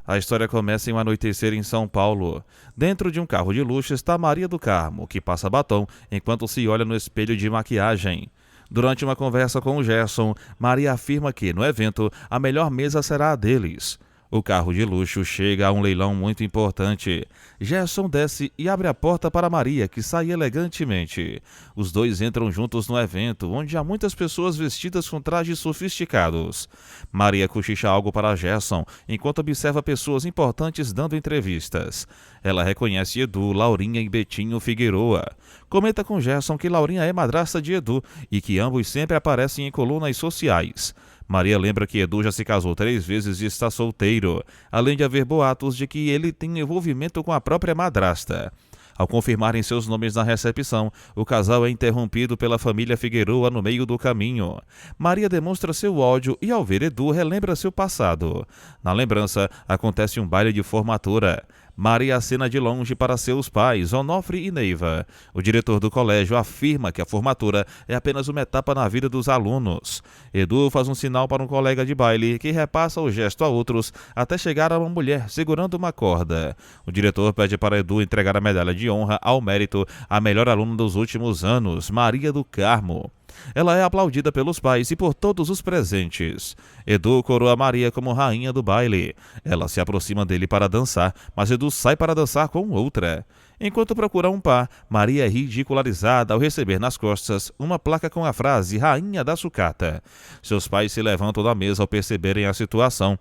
A história começa em um anoitecer em São Paulo. Dentro de um carro de luxo está Maria do Carmo, que passa batom enquanto se olha no espelho de maquiagem. Durante uma conversa com o Gerson, Maria afirma que, no evento, a melhor mesa será a deles. O carro de luxo chega a um leilão muito importante. Gerson desce e abre a porta para Maria, que sai elegantemente. Os dois entram juntos no evento, onde há muitas pessoas vestidas com trajes sofisticados. Maria cochicha algo para Gerson, enquanto observa pessoas importantes dando entrevistas. Ela reconhece Edu, Laurinha e Betinho Figueroa. Comenta com Gerson que Laurinha é madrasta de Edu e que ambos sempre aparecem em colunas sociais. Maria lembra que Edu já se casou 3 vezes e está solteiro, além de haver boatos de que ele tem envolvimento com a própria madrasta. Ao confirmarem seus nomes na recepção, o casal é interrompido pela família Figueroa no meio do caminho. Maria demonstra seu ódio e, ao ver Edu, relembra seu passado. Na lembrança, acontece um baile de formatura. Maria acena de longe para seus pais, Onofre e Neiva. O diretor do colégio afirma que a formatura é apenas uma etapa na vida dos alunos. Edu faz um sinal para um colega de baile, que repassa o gesto a outros, até chegar a uma mulher segurando uma corda. O diretor pede para Edu entregar a medalha de honra ao mérito à melhor aluna dos últimos anos, Maria do Carmo. Ela é aplaudida pelos pais e por todos os presentes. Edu coroa Maria como rainha do baile. Ela se aproxima dele para dançar, mas Edu sai para dançar com outra. Enquanto procura um par, Maria é ridicularizada ao receber nas costas uma placa com a frase Rainha da Sucata. Seus pais se levantam da mesa ao perceberem a situação.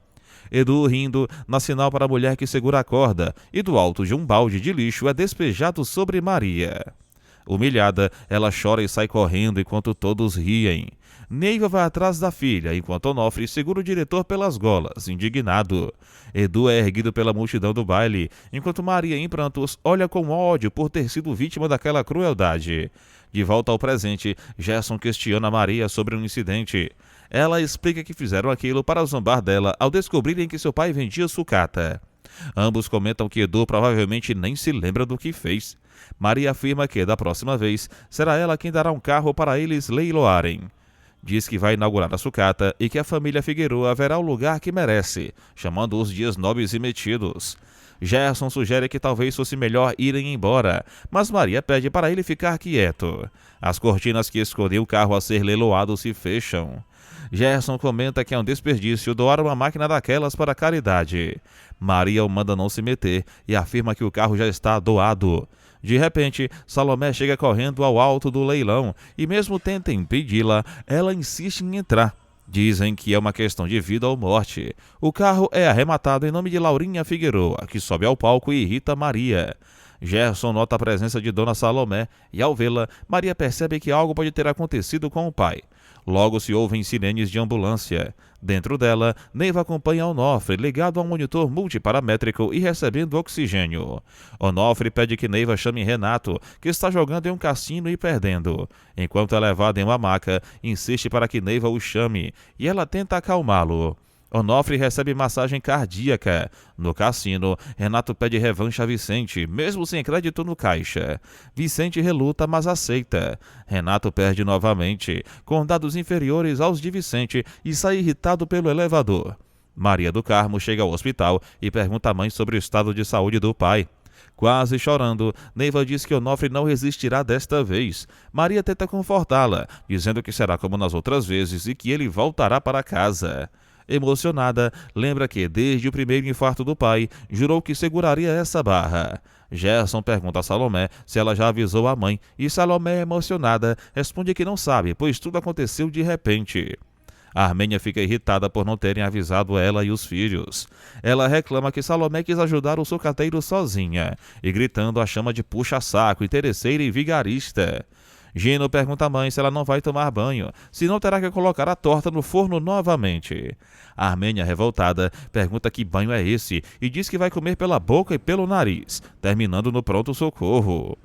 Edu, rindo, dá sinal para a mulher que segura a corda e do alto de um balde de lixo é despejado sobre Maria. Humilhada, ela chora e sai correndo enquanto todos riem. Neiva vai atrás da filha, enquanto Onofre segura o diretor pelas golas, indignado. Edu é erguido pela multidão do baile, enquanto Maria, em prantos, olha com ódio por ter sido vítima daquela crueldade. De volta ao presente, Gerson questiona Maria sobre um incidente. Ela explica que fizeram aquilo para zombar dela ao descobrirem que seu pai vendia sucata. Ambos comentam que Edu provavelmente nem se lembra do que fez. Maria afirma que, da próxima vez, será ela quem dará um carro para eles leiloarem. Diz que vai inaugurar a sucata e que a família Figueroa verá o lugar que merece, chamando-os de esnobes e metidos. Gerson sugere que talvez fosse melhor irem embora, mas Maria pede para ele ficar quieto. As cortinas que escondem o carro a ser leiloado se fecham. Gerson comenta que é um desperdício doar uma máquina daquelas para a caridade. Maria o manda não se meter e afirma que o carro já está doado. De repente, Salomé chega correndo ao alto do leilão e mesmo tenta impedi-la, ela insiste em entrar. Dizem que é uma questão de vida ou morte. O carro é arrematado em nome de Laurinha Figueroa, que sobe ao palco e irrita Maria. Gerson nota a presença de Dona Salomé e, ao vê-la, Maria percebe que algo pode ter acontecido com o pai. Logo se ouvem sirenes de ambulância. Dentro dela, Neiva acompanha Onofre, ligado a um monitor multiparamétrico e recebendo oxigênio. Onofre pede que Neiva chame Renato, que está jogando em um cassino e perdendo. Enquanto é levado em uma maca, insiste para que Neiva o chame, e ela tenta acalmá-lo. Onofre recebe massagem cardíaca. No cassino, Renato pede revanche a Vicente, mesmo sem crédito no caixa. Vicente reluta, mas aceita. Renato perde novamente, com dados inferiores aos de Vicente, e sai irritado pelo elevador. Maria do Carmo chega ao hospital e pergunta à mãe sobre o estado de saúde do pai. Quase chorando, Neiva diz que Onofre não resistirá desta vez. Maria tenta confortá-la, dizendo que será como nas outras vezes e que ele voltará para casa. Emocionada, lembra que, desde o primeiro infarto do pai, jurou que seguraria essa barra. Gerson pergunta a Salomé se ela já avisou a mãe, e Salomé, emocionada, responde que não sabe, pois tudo aconteceu de repente. A Armênia fica irritada por não terem avisado ela e os filhos. Ela reclama que Salomé quis ajudar o sucateiro sozinha, e gritando a chama de puxa-saco, interesseira e vigarista. Gino pergunta à mãe se ela não vai tomar banho, senão terá que colocar a torta no forno novamente. A Armênia, revoltada, pergunta que banho é esse e diz que vai comer pela boca e pelo nariz, terminando no pronto-socorro.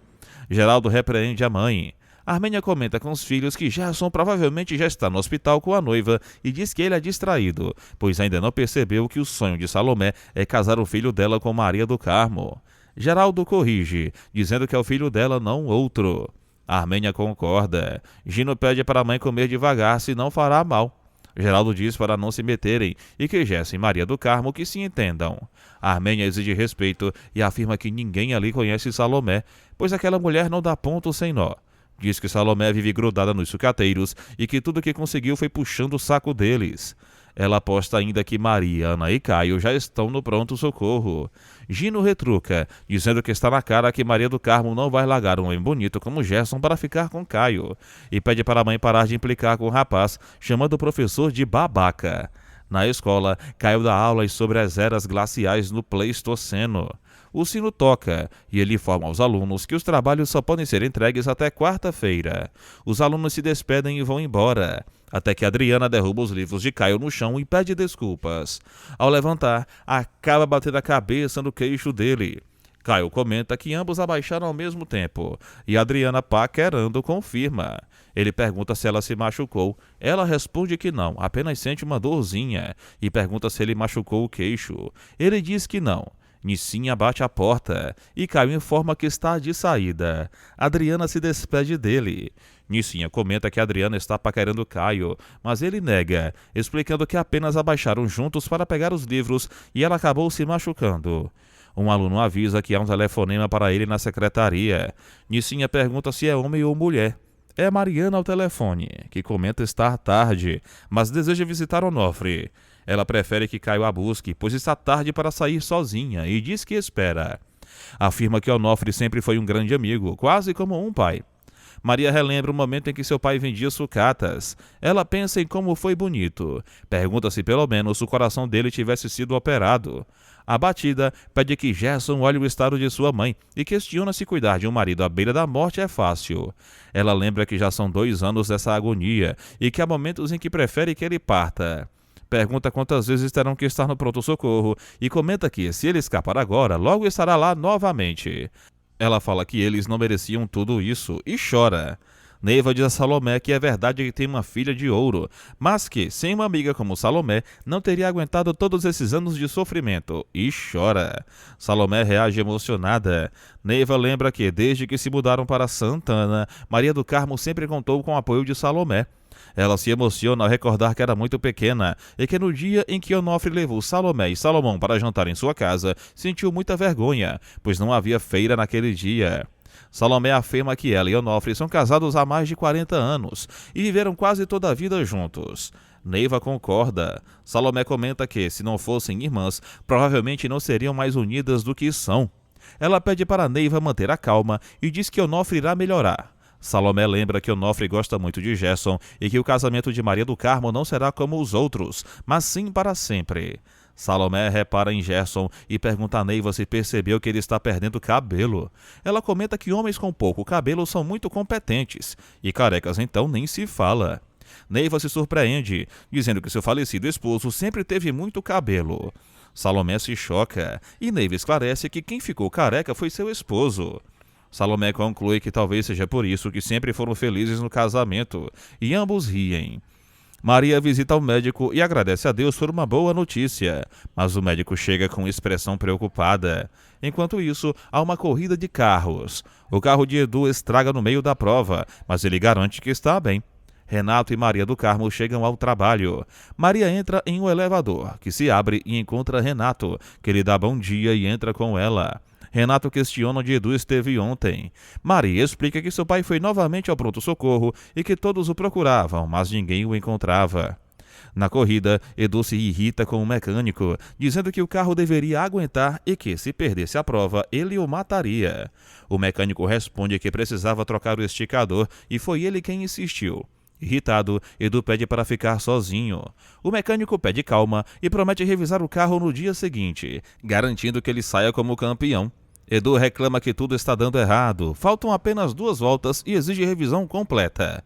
Geraldo repreende a mãe. A Armênia comenta com os filhos que Gerson provavelmente já está no hospital com a noiva e diz que ele é distraído, pois ainda não percebeu que o sonho de Salomé é casar o filho dela com Maria do Carmo. Geraldo corrige, dizendo que é o filho dela, não outro. A Armênia concorda. Gino pede para a mãe comer devagar, senão fará mal. Geraldo diz para não se meterem e que Gerson e Maria do Carmo que se entendam. Armênia exige respeito e afirma que ninguém ali conhece Salomé, pois aquela mulher não dá ponto sem nó. Diz que Salomé vive grudada nos sucateiros e que tudo que conseguiu foi puxando o saco deles. Ela aposta ainda que Maria, Ana e Caio já estão no pronto-socorro. Gino retruca, dizendo que está na cara que Maria do Carmo não vai largar um homem bonito como Gerson para ficar com Caio, e pede para a mãe parar de implicar com o rapaz, chamando o professor de babaca. Na escola, Caio dá aulas sobre as eras glaciais no Pleistoceno. O sino toca e ele informa aos alunos que os trabalhos só podem ser entregues até quarta-feira. Os alunos se despedem e vão embora, até que Adriana derruba os livros de Caio no chão e pede desculpas. Ao levantar, acaba batendo a cabeça no queixo dele. Caio comenta que ambos abaixaram ao mesmo tempo, e Adriana, paquerando, confirma. Ele pergunta se ela se machucou. Ela responde que não, apenas sente uma dorzinha, e pergunta se ele machucou o queixo. Ele diz que não. Nicinha bate a porta e Caio informa que está de saída. Adriana se despede dele. Nicinha comenta que Adriana está paquerando Caio, mas ele nega, explicando que apenas abaixaram juntos para pegar os livros e ela acabou se machucando. Um aluno avisa que há um telefonema para ele na secretaria. Nicinha pergunta se é homem ou mulher. É Mariana ao telefone, que comenta estar tarde, mas deseja visitar Onofre. Ela prefere que Caio a busque, pois está tarde para sair sozinha e diz que espera. Afirma que Onofre sempre foi um grande amigo, quase como um pai. Maria relembra o momento em que seu pai vendia sucatas. Ela pensa em como foi bonito. Pergunta se pelo menos o coração dele tivesse sido operado. Abatida, pede que Gerson olhe o estado de sua mãe e questiona se cuidar de um marido à beira da morte é fácil. Ela lembra que já são 2 anos dessa agonia e que há momentos em que prefere que ele parta. Pergunta quantas vezes terão que estar no pronto-socorro e comenta que, se ele escapar agora, logo estará lá novamente. Ela fala que eles não mereciam tudo isso e chora. Neiva diz a Salomé que é verdade que tem uma filha de ouro, mas que, sem uma amiga como Salomé, não teria aguentado todos esses anos de sofrimento, e chora. Salomé reage emocionada. Neiva lembra que, desde que se mudaram para Santana, Maria do Carmo sempre contou com o apoio de Salomé. Ela se emociona ao recordar que era muito pequena e que no dia em que Onofre levou Salomé e Salomão para jantar em sua casa, sentiu muita vergonha, pois não havia feira naquele dia. Salomé afirma que ela e Onofre são casados há mais de 40 anos e viveram quase toda a vida juntos. Neiva concorda. Salomé comenta que, se não fossem irmãs, provavelmente não seriam mais unidas do que são. Ela pede para Neiva manter a calma e diz que Onofre irá melhorar. Salomé lembra que Onofre gosta muito de Gerson e que o casamento de Maria do Carmo não será como os outros, mas sim para sempre. Salomé repara em Gerson e pergunta a Neiva se percebeu que ele está perdendo cabelo. Ela comenta que homens com pouco cabelo são muito competentes, e carecas então nem se fala. Neiva se surpreende, dizendo que seu falecido esposo sempre teve muito cabelo. Salomé se choca, e Neiva esclarece que quem ficou careca foi seu esposo. Salomé conclui que talvez seja por isso que sempre foram felizes no casamento, e ambos riem. Maria visita o médico e agradece a Deus por uma boa notícia, mas o médico chega com expressão preocupada. Enquanto isso, há uma corrida de carros. O carro de Edu estraga no meio da prova, mas ele garante que está bem. Renato e Maria do Carmo chegam ao trabalho. Maria entra em um elevador, que se abre e encontra Renato, que lhe dá bom dia e entra com ela. Renato questiona onde Edu esteve ontem. Maria explica que seu pai foi novamente ao pronto-socorro e que todos o procuravam, mas ninguém o encontrava. Na corrida, Edu se irrita com o mecânico, dizendo que o carro deveria aguentar e que, se perdesse a prova, ele o mataria. O mecânico responde que precisava trocar o esticador e foi ele quem insistiu. Irritado, Edu pede para ficar sozinho. O mecânico pede calma e promete revisar o carro no dia seguinte, garantindo que ele saia como campeão. Edu reclama que tudo está dando errado, faltam apenas 2 voltas e exige revisão completa.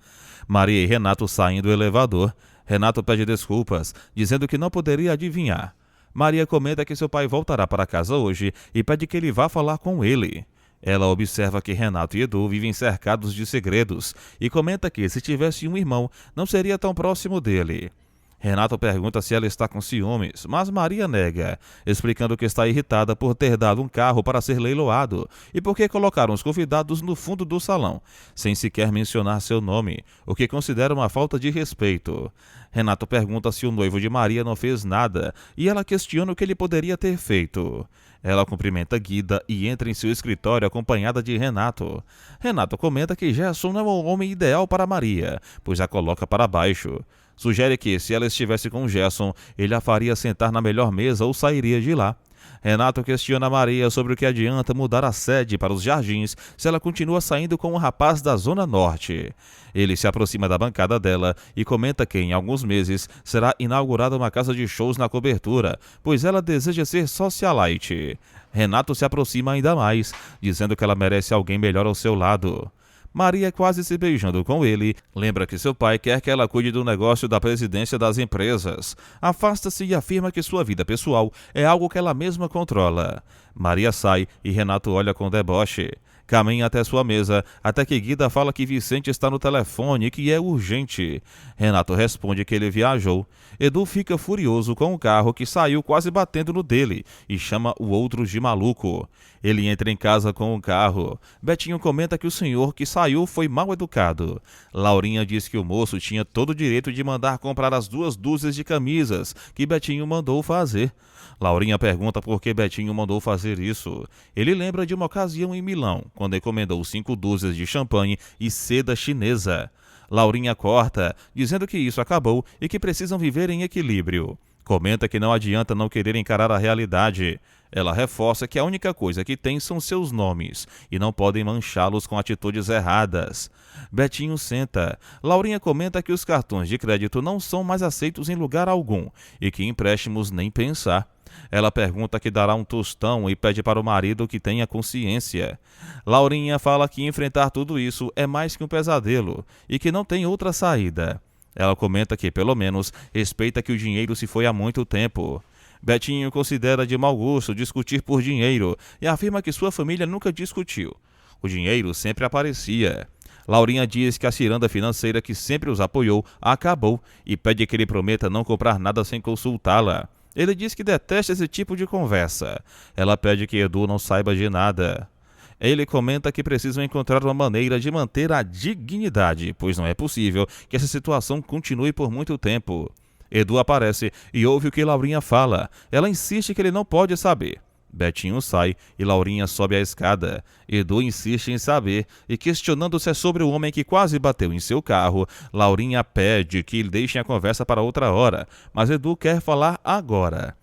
Maria e Renato saem do elevador. Renato pede desculpas, dizendo que não poderia adivinhar. Maria comenta que seu pai voltará para casa hoje e pede que ele vá falar com ele. Ela observa que Renato e Edu vivem cercados de segredos e comenta que, se tivesse um irmão, não seria tão próximo dele. Renato pergunta se ela está com ciúmes, mas Maria nega, explicando que está irritada por ter dado um carro para ser leiloado e porque colocaram os convidados no fundo do salão, sem sequer mencionar seu nome, o que considera uma falta de respeito. Renato pergunta se o noivo de Maria não fez nada e ela questiona o que ele poderia ter feito. Ela cumprimenta Guida e entra em seu escritório acompanhada de Renato. Renato comenta que Gerson não é o homem ideal para Maria, pois a coloca para baixo. Sugere que, se ela estivesse com Gerson, ele a faria sentar na melhor mesa ou sairia de lá. Renato questiona Maria sobre o que adianta mudar a sede para os Jardins se ela continua saindo com um rapaz da Zona Norte. Ele se aproxima da bancada dela e comenta que, em alguns meses, será inaugurada uma casa de shows na cobertura, pois ela deseja ser socialite. Renato se aproxima ainda mais, dizendo que ela merece alguém melhor ao seu lado. Maria, quase se beijando com ele, lembra que seu pai quer que ela cuide do negócio da presidência das empresas. Afasta-se e afirma que sua vida pessoal é algo que ela mesma controla. Maria sai e Renato olha com deboche. Caminha até sua mesa, até que Guida fala que Vicente está no telefone e que é urgente. Renato responde que ele viajou. Edu fica furioso com o carro que saiu quase batendo no dele e chama o outro de maluco. Ele entra em casa com o carro. Betinho comenta que o senhor que saiu foi mal educado. Laurinha diz que o moço tinha todo o direito de mandar comprar as 2 dúzias de camisas que Betinho mandou fazer. Laurinha pergunta por que Betinho mandou fazer isso. Ele lembra de uma ocasião em Milão, quando encomendou 5 dúzias de champanhe e seda chinesa. Laurinha corta, dizendo que isso acabou e que precisam viver em equilíbrio. Comenta que não adianta não querer encarar a realidade. Ela reforça que a única coisa que tem são seus nomes e não podem manchá-los com atitudes erradas. Betinho senta. Laurinha comenta que os cartões de crédito não são mais aceitos em lugar algum e que empréstimos nem pensar. Ela pergunta que dará um tostão e pede para o marido que tenha consciência. Laurinha fala que enfrentar tudo isso é mais que um pesadelo e que não tem outra saída. Ela comenta que, pelo menos, respeita que o dinheiro se foi há muito tempo. Betinho considera de mau gosto discutir por dinheiro e afirma que sua família nunca discutiu. O dinheiro sempre aparecia. Laurinha diz que a ciranda financeira que sempre os apoiou acabou e pede que ele prometa não comprar nada sem consultá-la. Ele diz que detesta esse tipo de conversa. Ela pede que Edu não saiba de nada. Ele comenta que precisam encontrar uma maneira de manter a dignidade, pois não é possível que essa situação continue por muito tempo. Edu aparece e ouve o que Laurinha fala. Ela insiste que ele não pode saber. Betinho sai e Laurinha sobe a escada. Edu insiste em saber e, questionando se é sobre o homem que quase bateu em seu carro, Laurinha pede que deixem a conversa para outra hora, mas Edu quer falar agora.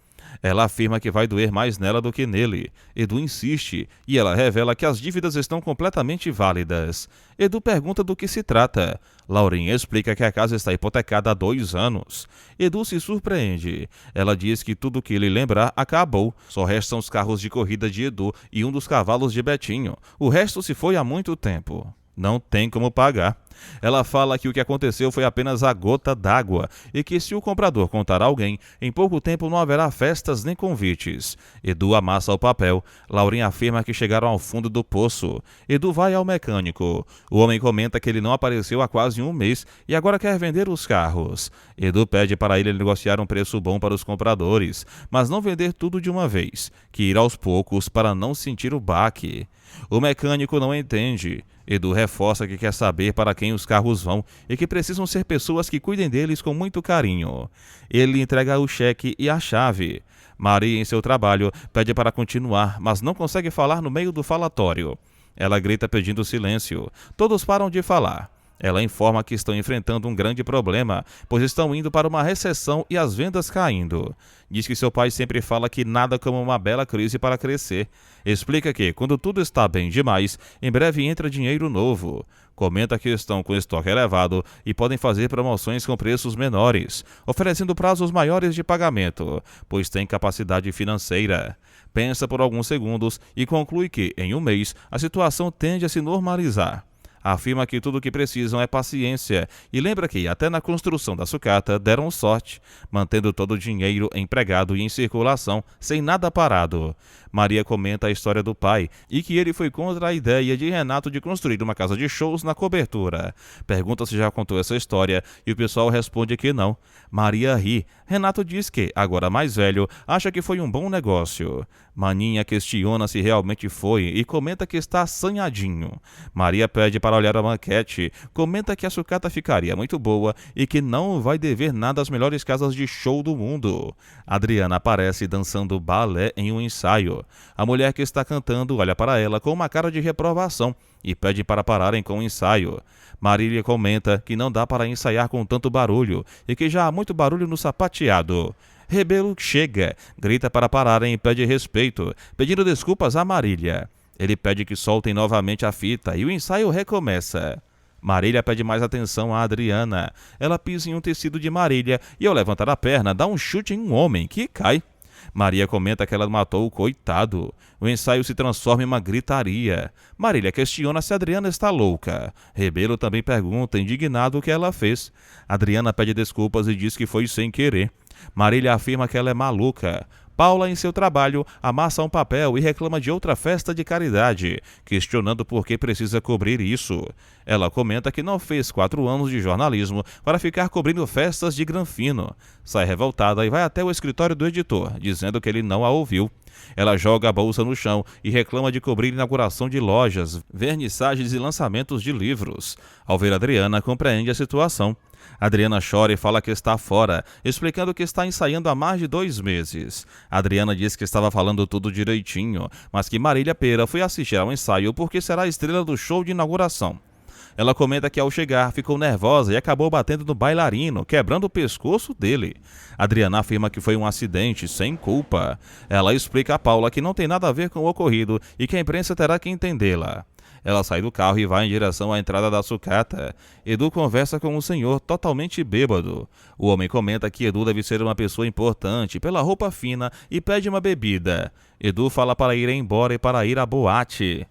Ela afirma que vai doer mais nela do que nele. Edu insiste e ela revela que as dívidas estão completamente válidas. Edu pergunta do que se trata. Laurinha explica que a casa está hipotecada há 2 anos. Edu se surpreende. Ela diz que tudo que ele lembrar acabou. Só restam os carros de corrida de Edu e um dos cavalos de Betinho. O resto se foi há muito tempo. Não tem como pagar. Ela fala que o que aconteceu foi apenas a gota d'água e que, se o comprador contar a alguém, em pouco tempo não haverá festas nem convites. Edu amassa o papel. Laurinha afirma que chegaram ao fundo do poço. Edu vai ao mecânico. O homem comenta que ele não apareceu há quase 1 mês e agora quer vender os carros. Edu pede para ele negociar um preço bom para os compradores, mas não vender tudo de uma vez, que ir aos poucos para não sentir o baque. O mecânico não entende. Edu reforça que quer saber para quem os carros vão e que precisam ser pessoas que cuidem deles com muito carinho. Ele entrega o cheque e a chave. Maria, em seu trabalho, pede para continuar, mas não consegue falar no meio do falatório. Ela grita pedindo silêncio. Todos param de falar. Ela informa que estão enfrentando um grande problema, pois estão indo para uma recessão e as vendas caindo. Diz que seu pai sempre fala que nada como uma bela crise para crescer. Explica que, quando tudo está bem demais, em breve entra dinheiro novo. Comenta que estão com estoque elevado e podem fazer promoções com preços menores, oferecendo prazos maiores de pagamento, pois tem capacidade financeira. Pensa por alguns segundos e conclui que, em 1 mês, a situação tende a se normalizar. Afirma que tudo o que precisam é paciência e lembra que até na construção da sucata deram sorte, mantendo todo o dinheiro empregado e em circulação, sem nada parado. Maria comenta a história do pai e que ele foi contra a ideia de Renato de construir uma casa de shows na cobertura. Pergunta se já contou essa história e o pessoal responde que não. Maria ri. Renato diz que, agora mais velho, acha que foi um bom negócio. Maninha questiona se realmente foi e comenta que está assanhadinho. Maria pede para olhar a maquete, comenta que a sucata ficaria muito boa e que não vai dever nada às melhores casas de show do mundo. Adriana aparece dançando balé em um ensaio. A mulher que está cantando olha para ela com uma cara de reprovação e pede para pararem com o ensaio. Marília comenta que não dá para ensaiar com tanto barulho e que já há muito barulho no sapateado. Rebelo chega, grita para pararem e pede respeito, pedindo desculpas a Marília. Ele pede que soltem novamente a fita e o ensaio recomeça. Marília pede mais atenção a Adriana. Ela pisa em um tecido de Marília e, ao levantar a perna, dá um chute em um homem que cai. Maria comenta que ela matou o coitado. O ensaio se transforma em uma gritaria. Marília questiona se Adriana está louca. Rebelo também pergunta, indignado, o que ela fez. Adriana pede desculpas e diz que foi sem querer. Marília afirma que ela é maluca. Paula, em seu trabalho, amassa um papel e reclama de outra festa de caridade, questionando por que precisa cobrir isso. Ela comenta que não fez 4 anos de jornalismo para ficar cobrindo festas de Granfino. Sai revoltada e vai até o escritório do editor, dizendo que ele não a ouviu. Ela joga a bolsa no chão e reclama de cobrir inauguração de lojas, vernissagens e lançamentos de livros. Ao ver Adriana, compreende a situação. Adriana chora e fala que está fora, explicando que está ensaiando há mais de 2 meses. Adriana diz que estava falando tudo direitinho, mas que Marília Pera foi assistir ao ensaio porque será a estrela do show de inauguração. Ela comenta que ao chegar ficou nervosa e acabou batendo no bailarino, quebrando o pescoço dele. Adriana afirma que foi um acidente, sem culpa. Ela explica a Paula que não tem nada a ver com o ocorrido e que a imprensa terá que entendê-la. Ela sai do carro e vai em direção à entrada da sucata. Edu conversa com um senhor totalmente bêbado. O homem comenta que Edu deve ser uma pessoa importante pela roupa fina e pede uma bebida. Edu fala para ir embora e para ir à boate.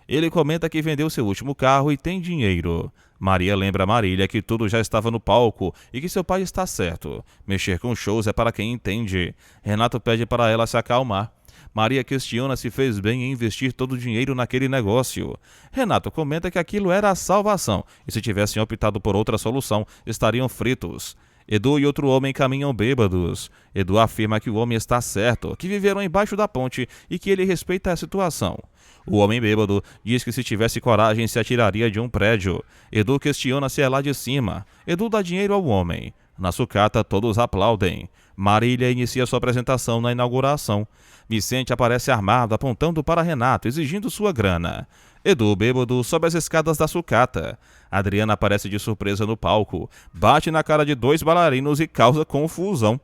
Ele comenta que vendeu seu último carro e tem dinheiro. Maria lembra a Marília que tudo já estava no palco e que seu pai está certo. Mexer com shows é para quem entende. Renato pede para ela se acalmar. Maria questiona se fez bem em investir todo o dinheiro naquele negócio. Renato comenta que aquilo era a salvação e se tivessem optado por outra solução, estariam fritos. Edu e outro homem caminham bêbados. Edu afirma que o homem está certo, que viveram embaixo da ponte e que ele respeita a situação. O homem bêbado diz que se tivesse coragem se atiraria de um prédio. Edu questiona se é lá de cima. Edu dá dinheiro ao homem. Na sucata, todos aplaudem. Marília inicia sua apresentação na inauguração. Vicente aparece armado, apontando para Renato, exigindo sua grana. Edu, bêbado, sobe as escadas da sucata. Adriana aparece de surpresa no palco, bate na cara de 2 bailarinos e causa confusão.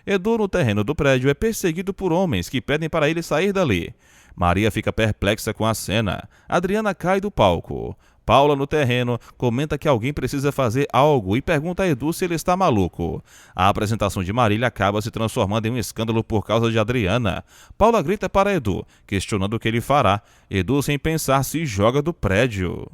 Edu, no terreno do prédio, é perseguido por homens que pedem para ele sair dali. Maria fica perplexa com a cena. Adriana cai do palco. Paula, no terreno, comenta que alguém precisa fazer algo e pergunta a Edu se ele está maluco. A apresentação de Marília acaba se transformando em um escândalo por causa de Adriana. Paula grita para Edu, questionando o que ele fará. Edu, sem pensar, se joga do prédio.